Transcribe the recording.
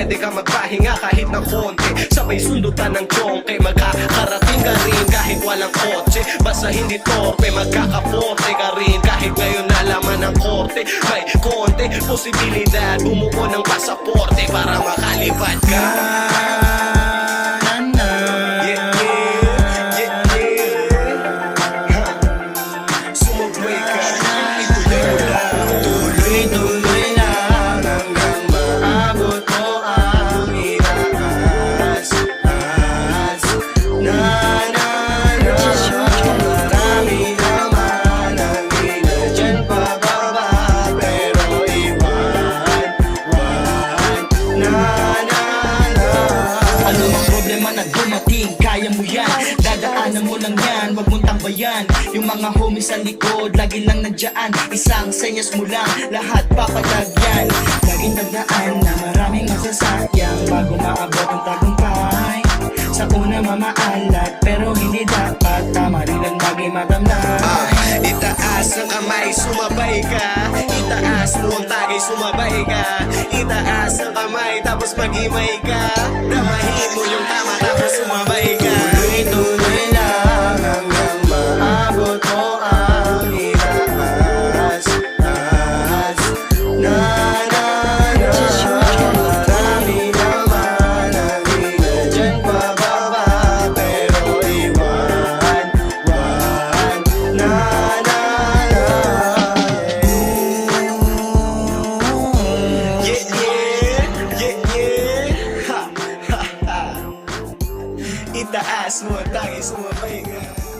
pwede ka magpahinga kahit na konti. Sabay sundutan ng tsongke, magkakarating ka rin kahit walang kotse. Basta hindi torpe, magkakaporte ka rin kahit ngayon nalaman ng korte. May konti posibilidad, bumuo ng pasaporte para makalipad ka. Kaya mo yan, dadaanan mo lang yan, wag mong tambayan. Yung mga homies sa likod, lagi lang nandiyan. Isang senyas mo lang, lahat papatagyan. Laging tandaan na maraming masasayang bago maabot ang tagumpay. Sa una mamaalat, pero hindi dapat tama rin ang lagi matamnay. Itaas ang kamay, sumabay ka. Itaas mo ang tagay, sumabay ka. Itaas ang kamay, tapos mag-imay ka. Damahin mo yung tama, tapos sumabay ka. Tuloy-tuloy lang hanggang maabot mo ang itaas. Na na na, marami naman ang ilan dyan pababa, pero iwan. Na na na, Yeah, yeah, yeah, yeah. Ha, ha, ha. Itaas mo ang tagay, sumabay ka.